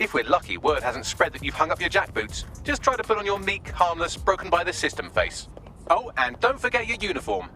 If we're lucky, word hasn't spread that you've hung up your jackboots. Just try to put on your meek, harmless, broken by the system face. Oh, and don't forget your uniform.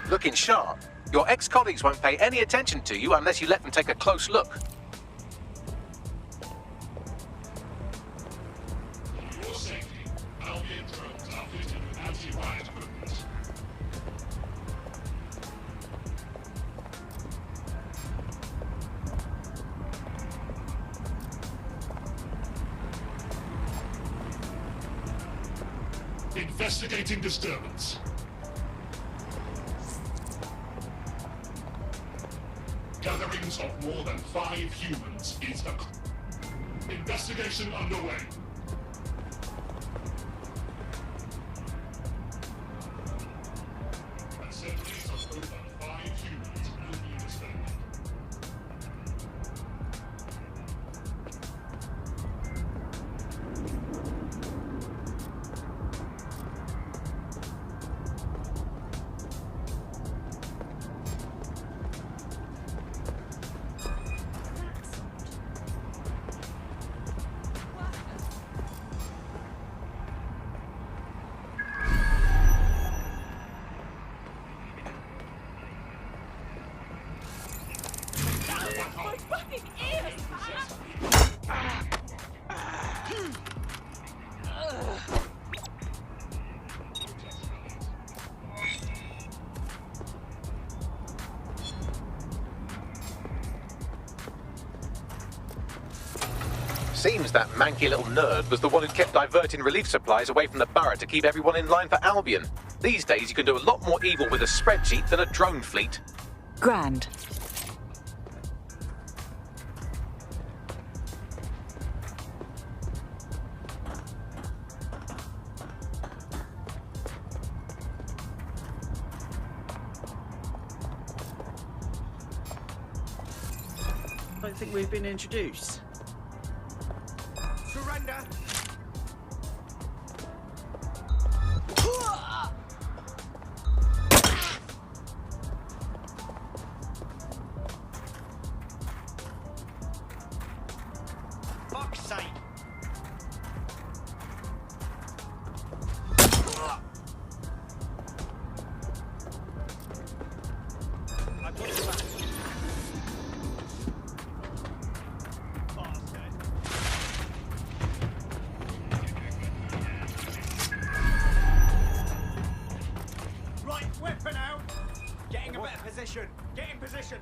Looking sharp. Your ex-colleagues won't pay any attention to you unless you let them take a close look. For your safety, Albion drones are fitted with anti-riot equipment. Investigating disturbance. Gatherings of more than 5 humans is a... Investigation underway. Assemblies of over 5 humans will be disturbed. Seems that manky little nerd was the one who kept diverting relief supplies away from the borough to keep everyone in line for Albion. These days you can do a lot more evil with a spreadsheet than a drone fleet. Grand. I don't think we've been introduced. Surrender! Fuck's sake! I've got your back. Position. Get in position.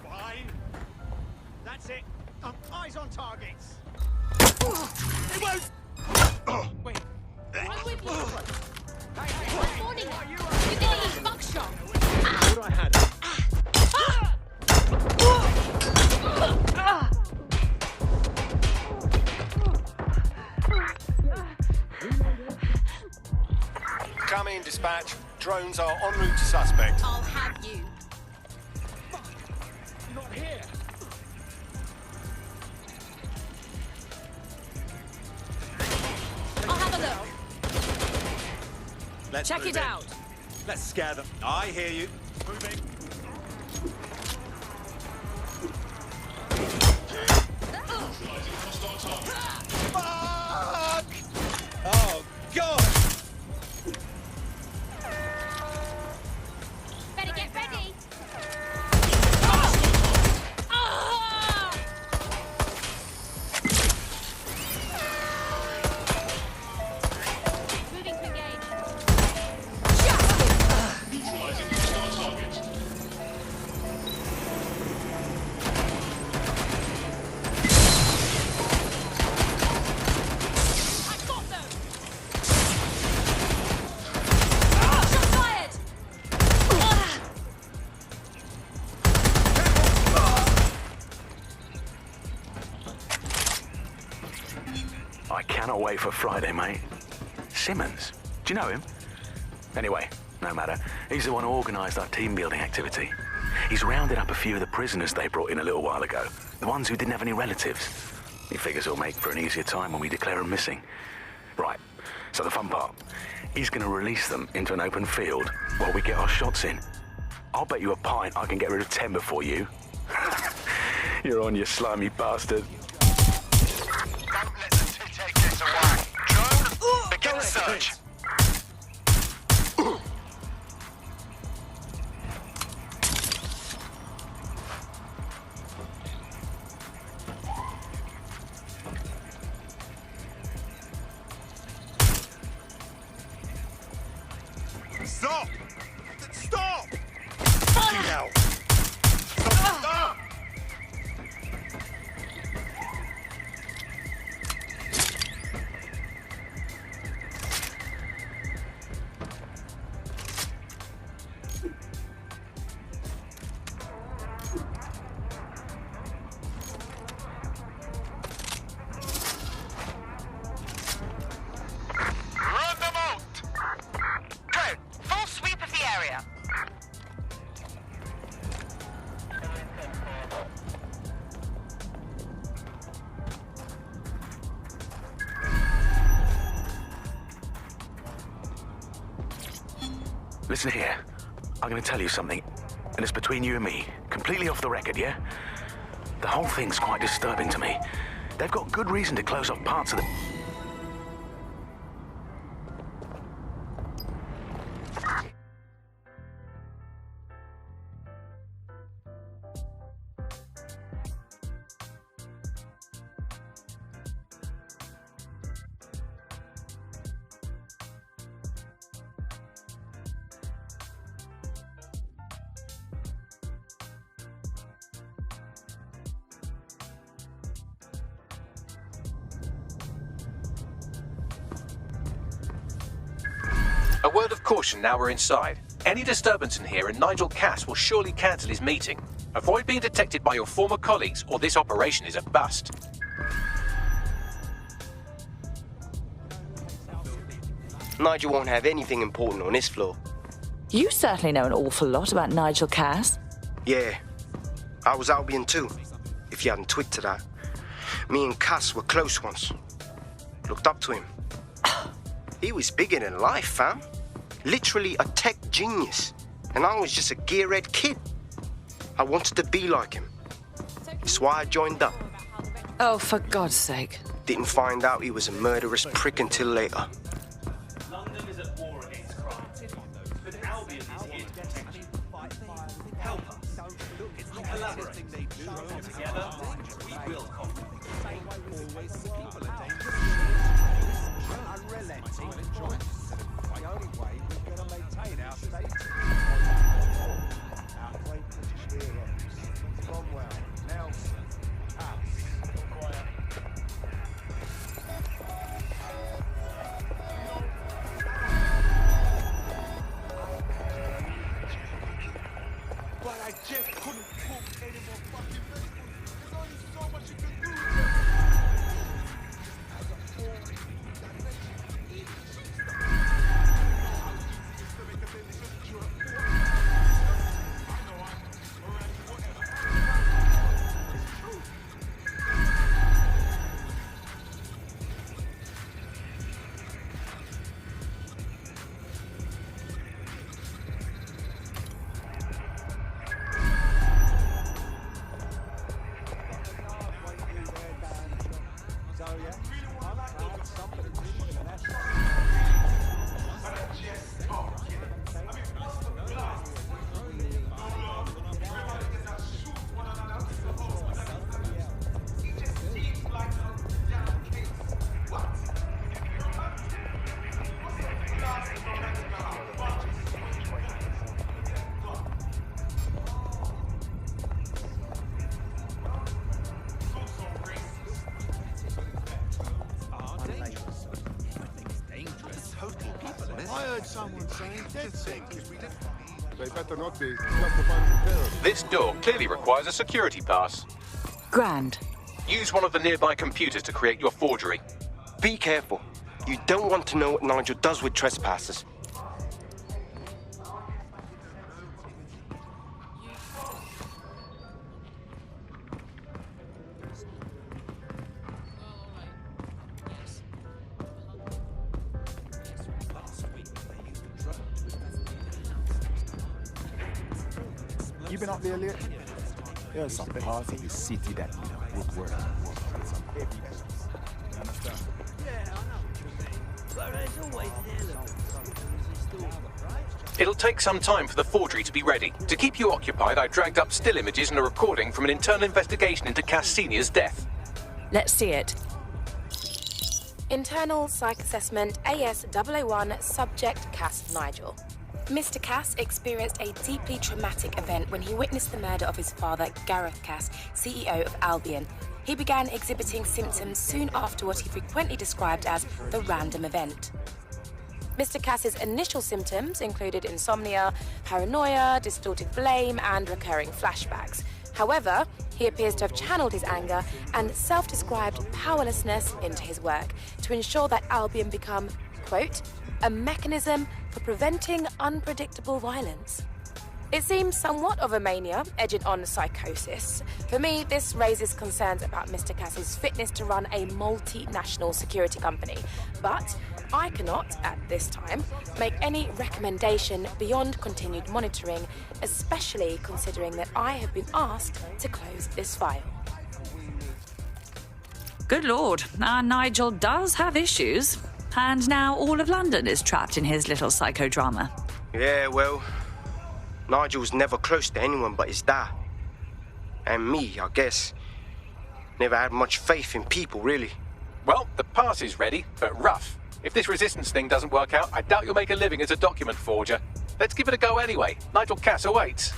Fine. That's it. Eyes on targets. It won't. Wait. I'm with you. Hey, Good morning. You're gonna eat buckshot. What I had. Come in, dispatch. Drones are en route to suspect. I'll have you. Not here. I'll have a look. Let's Check move it in. out. Let's scare them. I hear you. Moving. Fuck! Oh, God! Better get ready. Moving to engage. Neutralizing hostile target. Can't wait for Friday, mate. Simmons? Do you know him? Anyway, no matter. He's the one who organised our team-building activity. He's rounded up a few of the prisoners they brought in a little while ago. The ones who didn't have any relatives. He figures it'll make for an easier time when we declare them missing. Right, so the fun part. He's going to release them into an open field while we get our shots in. I'll bet you a pint I can get rid of 10 before you. You're on, you slimy bastard. Don't let the two take this away. Drone, begin the search. Stop! Stop! Fucking hell! Stop! Run them out! Go! Full sweep of the area. Listen here. I'm going to tell you something, and it's between you and me. Completely off the record, yeah? The whole thing's quite disturbing to me. They've got good reason to close off parts of the... A word of caution now we're inside. Any disturbance in here and Nigel Cass will surely cancel his meeting. Avoid being detected by your former colleagues or this operation is a bust. Nigel won't have anything important on this floor. You certainly know an awful lot about Nigel Cass. Yeah, I was Albion too, if you hadn't twigged to that. Me and Cass were close once. Looked up to him. He was bigger than life, fam. Literally a tech genius. And I was just a gearhead kid. I wanted to be like him. That's why I joined up. Oh, for God's sake. Didn't find out he was a murderous prick until later. London is at war against crime, but Albion is here to protect you. Help us. Collaborate. Together, we will conquer. I heard someone saying DedSec. They better not be. Just a bunch of terrorists. This door clearly requires a security pass. Grand. Use one of the nearby computers to create your forgery. Be careful. You don't want to know what Nigel does with trespassers. You been up there lately? There's some parts of the city that would work. You understand? It'll take some time for the forgery to be ready. To keep you occupied, I dragged up still images and a recording from an internal investigation into Cass Sr.'s death. Let's see it. Internal Psych Assessment AS001 Subject Cass Nigel. Mr. Cass experienced a deeply traumatic event when he witnessed the murder of his father, Gareth Cass, CEO of Albion. He began exhibiting symptoms soon after what he frequently described as the random event. Mr. Cass's initial symptoms included insomnia, paranoia, distorted blame, and recurring flashbacks. However, he appears to have channeled his anger and self-described powerlessness into his work to ensure that Albion become, quote, a mechanism for preventing unpredictable violence. It seems somewhat of a mania, edging on psychosis. For me, this raises concerns about Mr. Cass's fitness to run a multinational security company. But I cannot, at this time, make any recommendation beyond continued monitoring, especially considering that I have been asked to close this file. Good Lord, our Nigel does have issues. And now all of London is trapped in his little psychodrama. Yeah, well, Nigel's never close to anyone but his dad. And me, I guess. Never had much faith in people, really. Well, the pass is ready, but rough. If this resistance thing doesn't work out, I doubt you'll make a living as a document forger. Let's give it a go anyway. Nigel Cass awaits.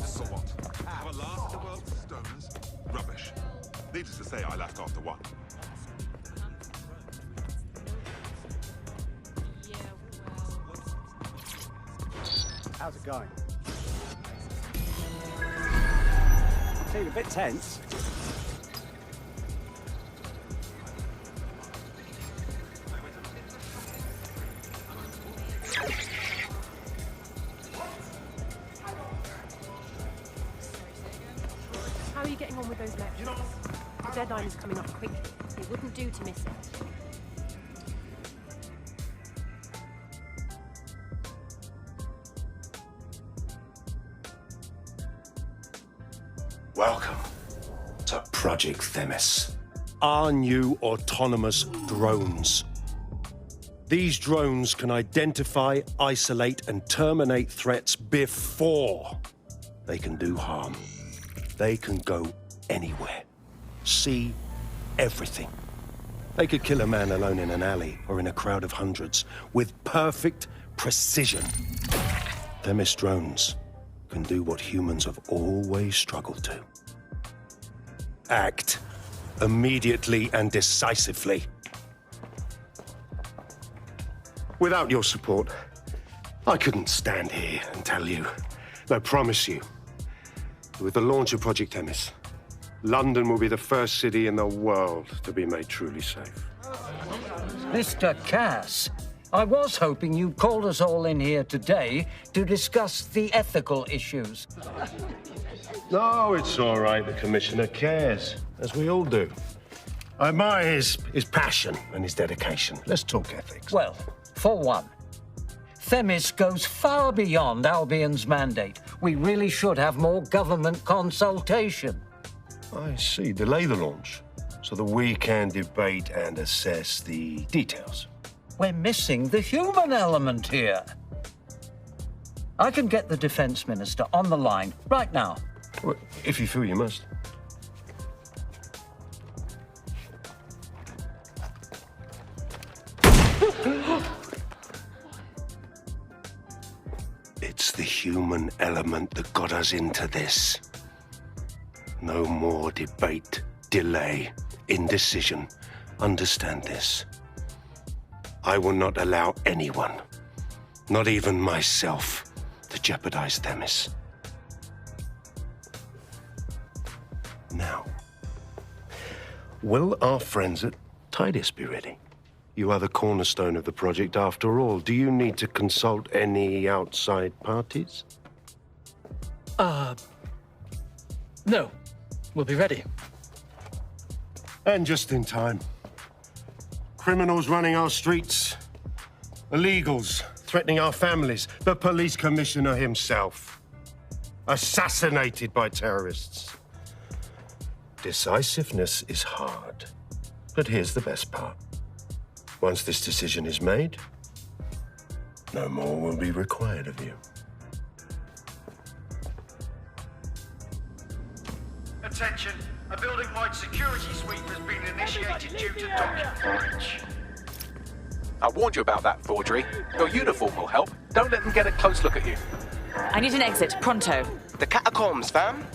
So what? Our last of the world's stoners? Rubbish. Needless to say, I left after one. How's it going? Seem a bit tense. How are you getting on with those lectures? The deadline is coming up quickly. It wouldn't do to miss it. Welcome to Project Themis. Our new autonomous drones. These drones can identify, isolate, and terminate threats before they can do harm. They can go anywhere, see everything. They could kill a man alone in an alley or in a crowd of hundreds with perfect precision. Themis drones can do what humans have always struggled to. Act immediately and decisively. Without your support, I couldn't stand here and tell you. I promise you, with the launch of Project Themis, London will be the first city in the world to be made truly safe. Mr. Cass, I was hoping you'd call us all in here today to discuss the ethical issues. No, it's all right. The Commissioner cares, as we all do. I admire his passion and his dedication. Let's talk ethics. Well, for one, Themis goes far beyond Albion's mandate. We really should have more government consultation. I see. Delay the launch so that we can debate and assess the details. We're missing the human element here. I can get the Defense Minister on the line right now. Well, if you feel you must. It's the human element that got us into this. No more debate, delay, indecision. Understand this. I will not allow anyone, not even myself, to jeopardize Themis. Now, will our friends at Titus be ready? You are the cornerstone of the project after all. Do you need to consult any outside parties? No. We'll be ready. And just in time. Criminals running our streets. Illegals threatening our families. The police commissioner himself. Assassinated by terrorists. Decisiveness is hard. But here's the best part. Once this decision is made, no more will be required of you. Attention, a building-wide security sweep has been initiated due to document breach. I warned you about that forgery. Your uniform will help. Don't let them get a close look at you. I need an exit, pronto. The catacombs, fam.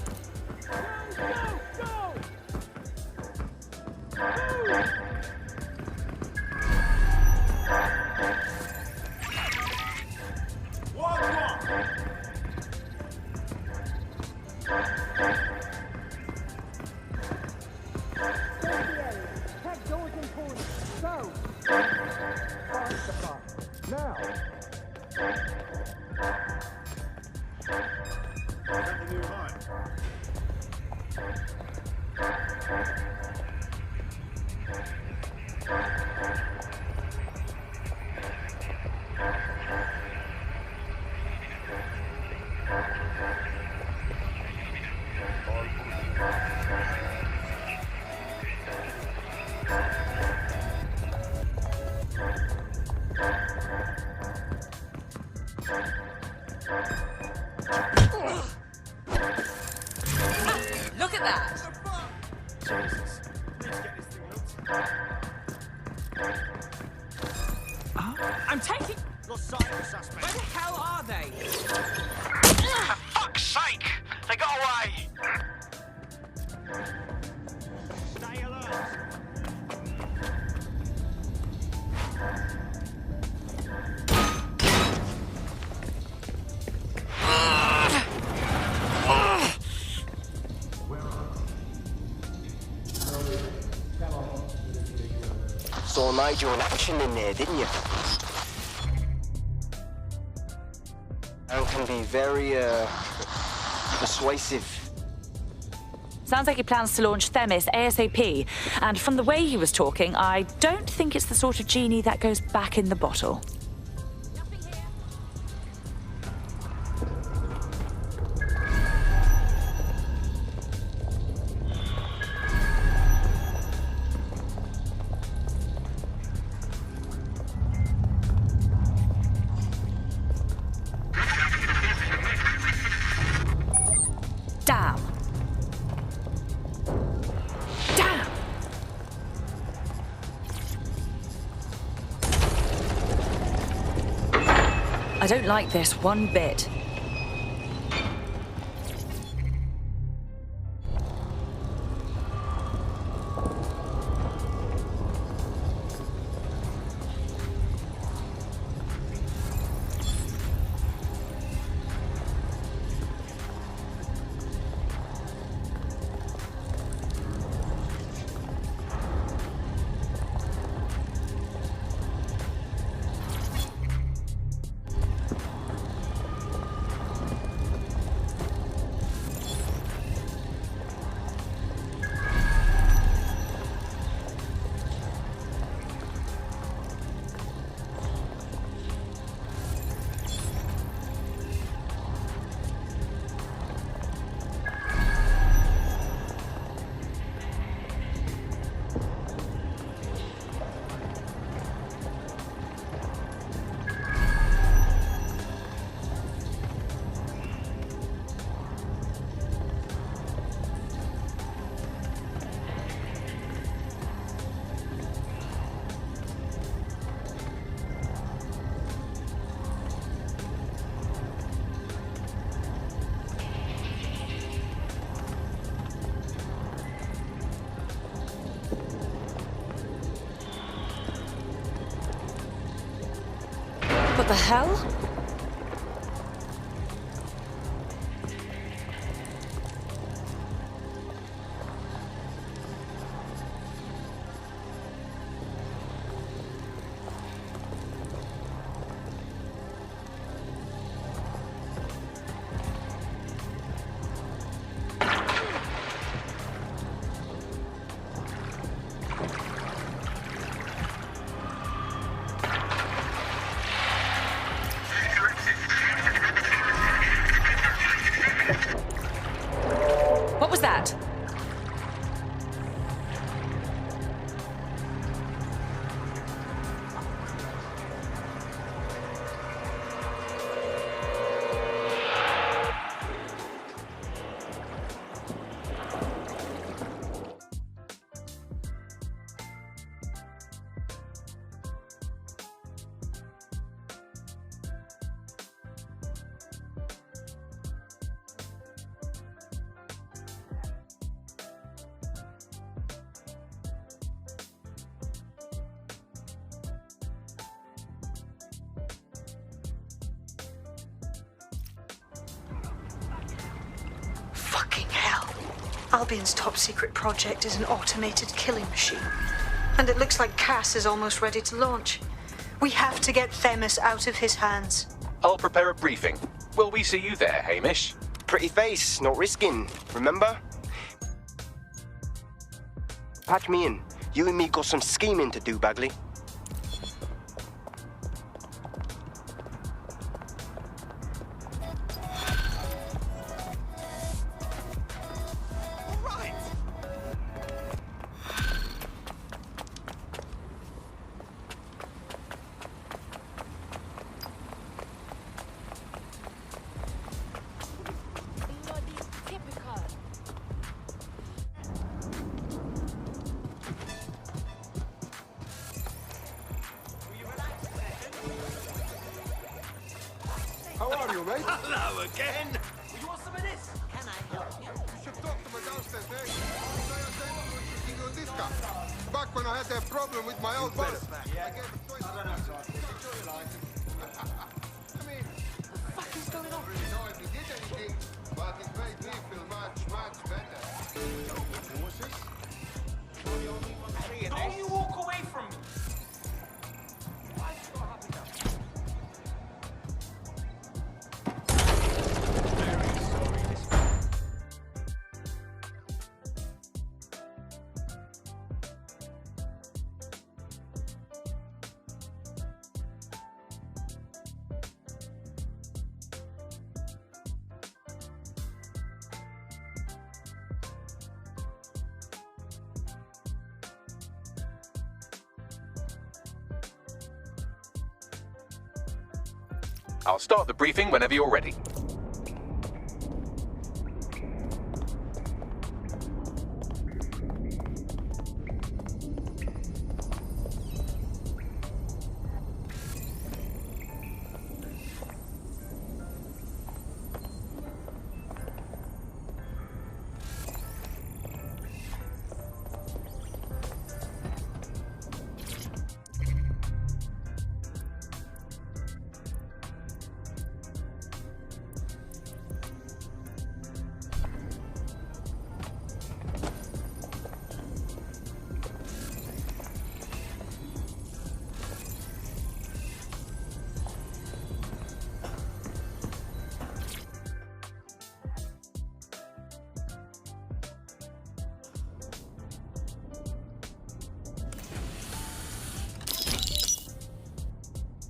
Look at that! I'm taking... Lost sight of the suspect. Where the hell are they? For fuck's sake! They got away! Stay alert. Saw Nigel in action in there, didn't you? And can be very, persuasive. Sounds like he plans to launch Themis ASAP. And from the way he was talking, I don't think it's the sort of genie that goes back in the bottle. Damn. Damn. I don't like this one bit. the hell? What was that? Fucking hell. Albion's top secret project is an automated killing machine. And it looks like Cass is almost ready to launch. We have to get Themis out of his hands. I'll prepare a briefing. Will we see you there, Hamish? Pretty face, not risking, remember? Patch me in. You and me got some scheming to do, Bagley. How are you, mate? Hello again. You want some of this? Can I help you? You should talk to my downstairs, eh? Back when I had that problem with my old boss. I gave him 20 Enjoy your life. I mean, what the fuck is going on? I don't really know if he did anything, but it made me feel much, much better. What's this? Don't you walk away from me. I'll start the briefing whenever you're ready.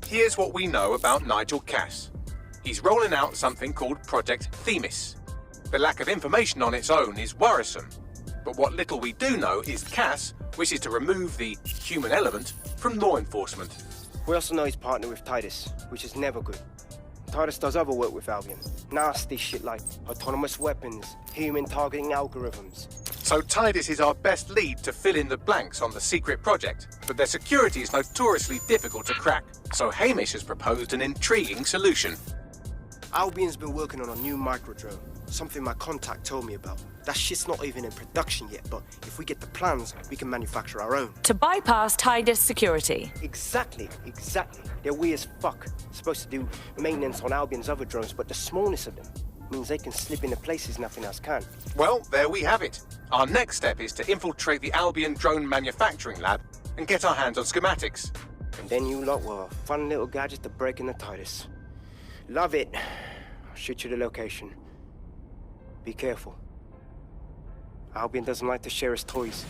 Here's what we know about Nigel Cass. He's rolling out something called Project Themis. The lack of information on its own is worrisome, but what little we do know is Cass wishes to remove the human element from law enforcement. We also know he's partnered with Titus, which is never good. Titus does other work with Albion. Nasty shit like autonomous weapons, human targeting algorithms. So Titus is our best lead to fill in the blanks on the secret project, but their security is notoriously difficult to crack. So Hamish has proposed an intriguing solution. Albion's been working on a new microdrone, something my contact told me about. That shit's not even in production yet, but if we get the plans, we can manufacture our own. To bypass high-disk security. Exactly. They're weird as fuck. Supposed to do maintenance on Albion's other drones, but the smallness of them means they can slip into places nothing else can. Well, there we have it. Our next step is to infiltrate the Albion drone manufacturing lab and get our hands on schematics. And then you lot will have a fun little gadget to break in the tightest. Love it. I'll shoot you the location. Be careful. Albion doesn't like to share his toys.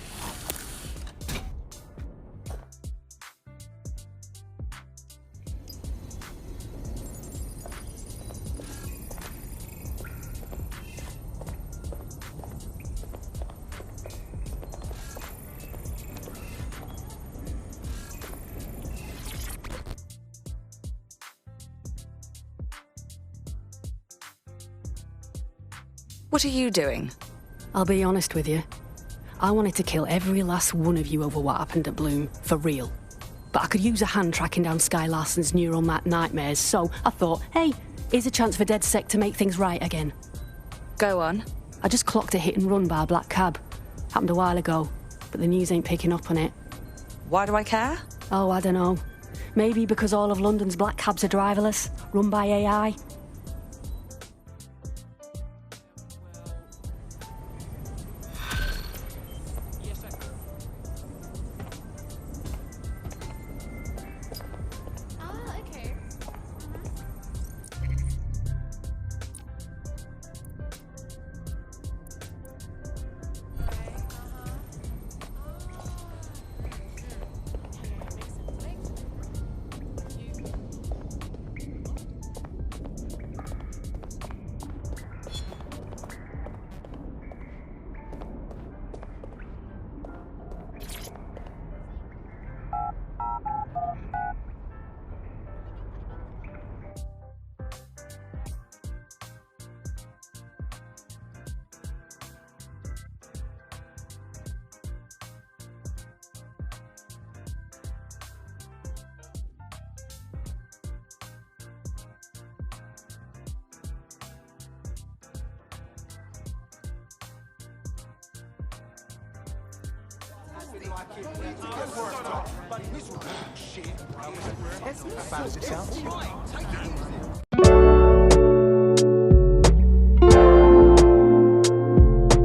What are you doing? I'll be honest with you. I wanted to kill every last one of you over what happened at Bloom, for real. But I could use a hand tracking down Sky Larson's neural map nightmares, so I thought, hey, here's a chance for DedSec to make things right again. Go on. I just clocked a hit and run by a black cab. Happened a while ago, but the news ain't picking up on it. Why do I care? Oh, I don't know. Maybe because all of London's black cabs are driverless, run by AI. As bad as it sounds.